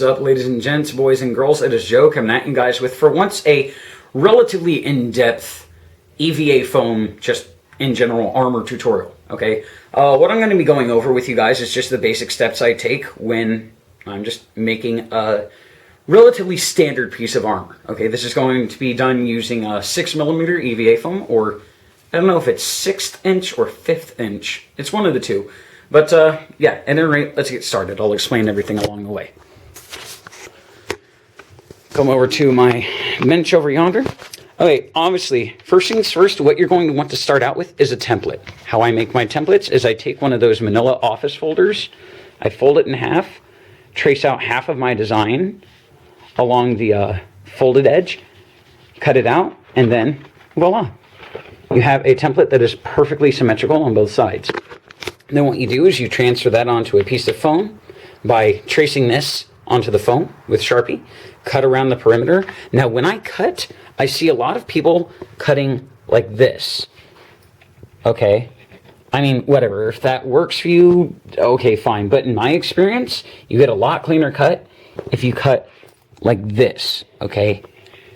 What's up, ladies and gents, boys and girls? It is Joe coming at you guys with, for once, a relatively in-depth EVA foam, just in general, armor tutorial, okay? What I'm going to be going over with you guys is just the basic steps I take when I'm just making a relatively standard piece of armor, okay? This is going to be done using a 6mm EVA foam, or I don't know if it's 6th inch or 5th inch. It's one of the two. But, yeah, at any rate, let's get started. I'll explain everything along the way. Come over to my bench over yonder. Okay, obviously, first things first, what you're going to want to start out with is a template. How I make my templates is I take one of those manila office folders, I fold it in half, trace out half of my design along the folded edge, cut it out, and then voila. You have a template that is perfectly symmetrical on both sides. Then what you do is you transfer that onto a piece of foam by tracing this onto the foam with Sharpie, cut around the perimeter. Now when I cut, I see a lot of people cutting like this. Okay, I mean, whatever, if that works for you, okay, fine. But in my experience, you get a lot cleaner cut if you cut like this, okay,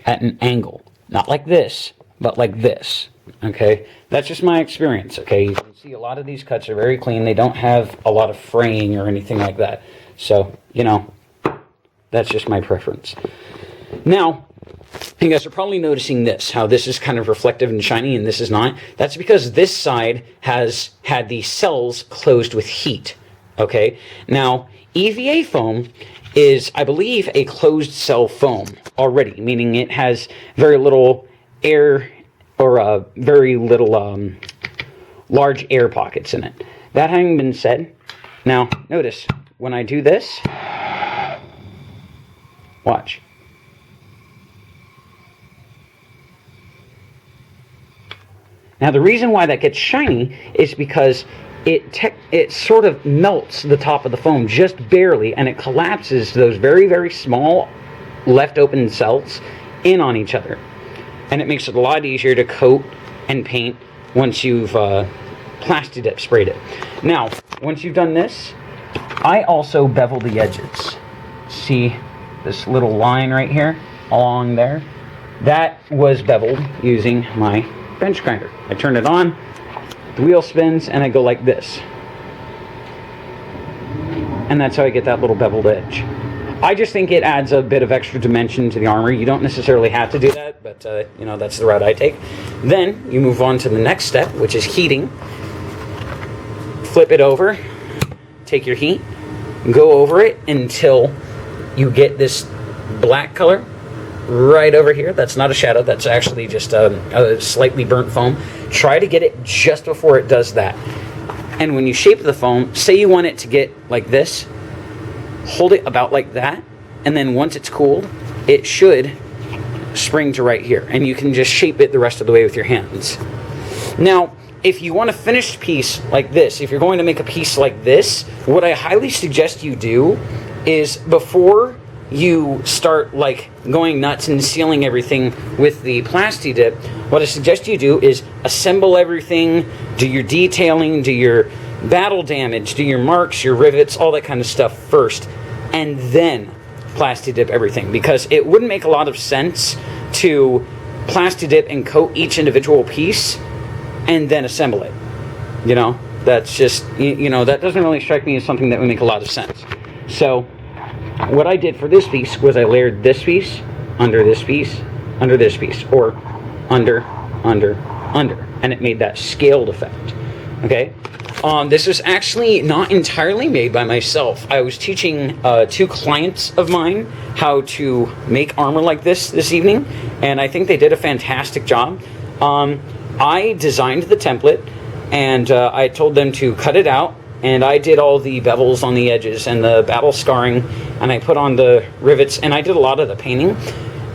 at an angle. Not like this, but like this, okay? That's just my experience, okay? You can see a lot of these cuts are very clean. They don't have a lot of fraying or anything like that. So, you know, that's just my preference. Now, you guys are probably noticing this, how this is kind of reflective and shiny and this is not. That's because this side has had the cells closed with heat, okay? Now, EVA foam is, I believe, a closed cell foam already, meaning it has very little air or very little large air pockets in it. That having been said, now notice when I do this, watch. Now the reason why that gets shiny is because it sort of melts the top of the foam just barely, and it collapses those very, very small left open cells in on each other. And it makes it a lot easier to coat and paint once you've Plasti-Dip sprayed it. Now, once you've done this, I also bevel the edges. See this little line right here along there? That was beveled using my bench grinder. I turn it on, the wheel spins, and I go like this. And that's how I get that little beveled edge. I just think it adds a bit of extra dimension to the armor. You don't necessarily have to do that, but you know, that's the route I take. Then you move on to the next step, which is heating. Flip it over, take your heat, go over it until you get this black color right over here. That's not a shadow, that's actually just a slightly burnt foam. Try to get it just before it does that. And when you shape the foam, say you want it to get like this, hold it about like that, and then once it's cooled, it should spring to right here, and you can just shape it the rest of the way with your hands. Now, if you want a finished piece like this, if you're going to make a piece like this, what I highly suggest you do is, before you start like going nuts and sealing everything with the Plasti-Dip, what I suggest you do is assemble everything, do your detailing, do your battle damage, do your marks, your rivets, all that kind of stuff first, and then Plasti-Dip everything, because it wouldn't make a lot of sense to Plasti-Dip and coat each individual piece and then assemble it. You know, that's just, you know, that doesn't really strike me as something that would make a lot of sense. So what I did for this piece was I layered this piece, under this piece, under this piece, or under, and it made that scaled effect. Okay? This is actually not entirely made by myself. I was teaching 2 clients of mine how to make armor like this evening, and I think they did a fantastic job. I designed the template, and I told them to cut it out, and I did all the bevels on the edges and the battle scarring, and I put on the rivets, and I did a lot of the painting.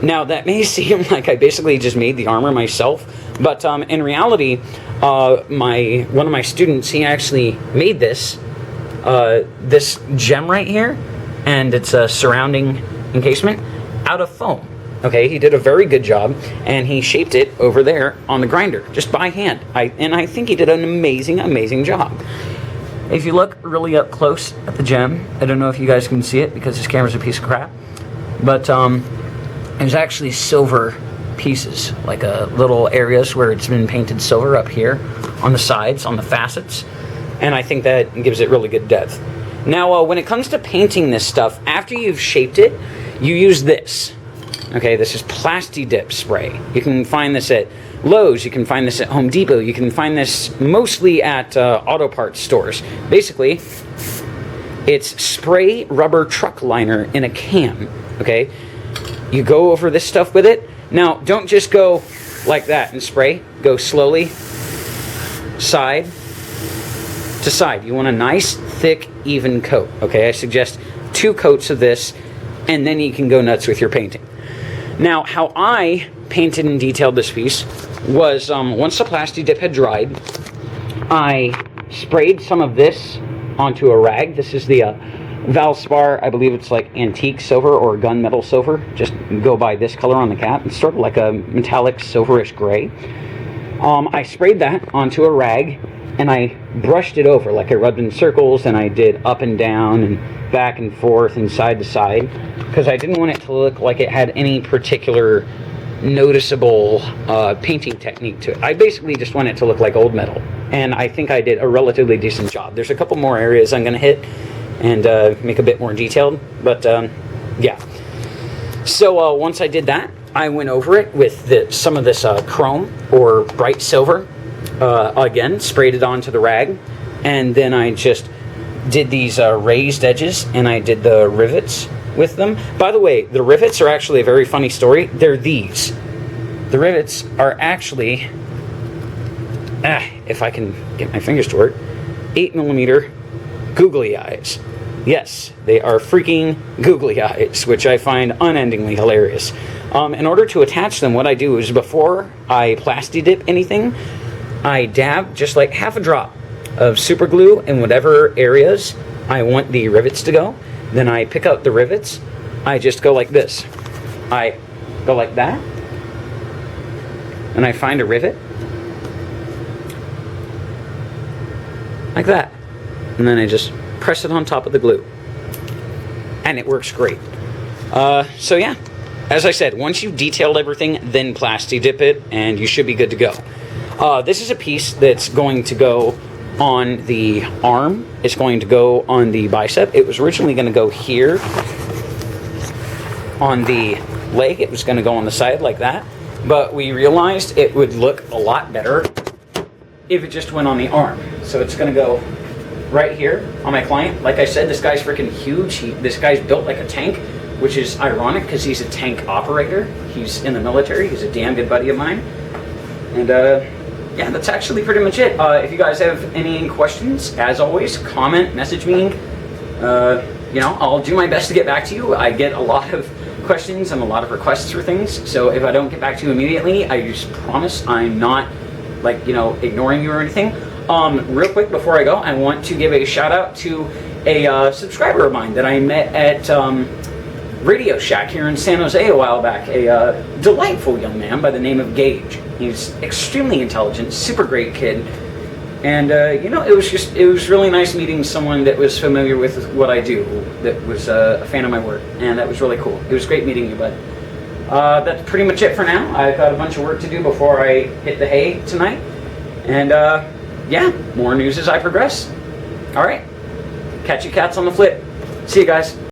Now, that may seem like I basically just made the armor myself, but in reality, one of my students, he actually made this gem right here, and it's a surrounding encasement, out of foam. Okay, he did a very good job, and he shaped it over there on the grinder, just by hand. I think he did an amazing, amazing job. If you look really up close at the gem, I don't know if you guys can see it because this camera's a piece of crap, but there's actually silver pieces, like little areas where it's been painted silver up here on the sides, on the facets, and I think that gives it really good depth. Now, when it comes to painting this stuff, after you've shaped it, you use this. Okay, this is Plasti-Dip spray. You can find this at Lowe's, you can find this at Home Depot, you can find this mostly at auto parts stores. Basically, it's spray rubber truck liner in a can, okay? You go over this stuff with it. Now, don't just go like that and spray. Go slowly, side to side. You want a nice, thick, even coat, okay? I suggest 2 coats of this, and then you can go nuts with your painting. Now, how I painted and detailed this piece was, once the Plasti-Dip had dried, I sprayed some of this onto a rag. This is the Valspar, I believe it's like antique silver or gunmetal silver. Just go by this color on the cap. It's sort of like a metallic silverish gray. I sprayed that onto a rag, and I brushed it over, like I rubbed in circles, and I did up and down and back and forth and side to side, because I didn't want it to look like it had any particular noticeable painting technique to it. I basically just want it to look like old metal, and I think I did a relatively decent job. There's a couple more areas I'm going to hit and make a bit more detailed, but yeah. So once I did that, I went over it with some of this chrome or bright silver. Again, sprayed it onto the rag, and then I just did these raised edges, and I did the rivets with them. By the way, the rivets are actually a very funny story. They're these. The rivets are actually, if I can get my fingers to work, 8mm googly eyes. Yes, they are freaking googly eyes, which I find unendingly hilarious. In order to attach them, what I do is before I Plasti-Dip anything, I dab just like half a drop of super glue in whatever areas I want the rivets to go. Then I pick up the rivets. I just go like this. I go like that, and I find a rivet like that, and then I just press it on top of the glue, and it works great. So yeah, as I said, once you've detailed everything, then Plasti-Dip it, and you should be good to go. This is a piece that's going to go on the arm. It's going to go on the bicep. It was originally going to go here on the leg. It was going to go on the side like that, but we realized it would look a lot better if it just went on the arm. So it's going to go right here on my client. Like I said, this guy's freaking huge. This guy's built like a tank, which is ironic because he's a tank operator. He's in the military. He's a damn good buddy of mine. And yeah, that's actually pretty much it. If you guys have any questions, as always, comment, message me. You know, I'll do my best to get back to you. I get a lot of questions and a lot of requests for things. So if I don't get back to you immediately, I just promise I'm not, like, you know, ignoring you or anything. Real quick before I go, I want to give a shout out to a subscriber of mine that I met at Radio Shack here in San Jose a while back. A delightful young man by the name of Gage. He's extremely intelligent, super great kid, and you know, it was really nice meeting someone that was familiar with what I do, that was a fan of my work, and that was really cool. It was great meeting you, bud. That's pretty much it for now. I've got a bunch of work to do before I hit the hay tonight, and yeah, more news as I progress. All right, catch you cats on the flip. See you guys.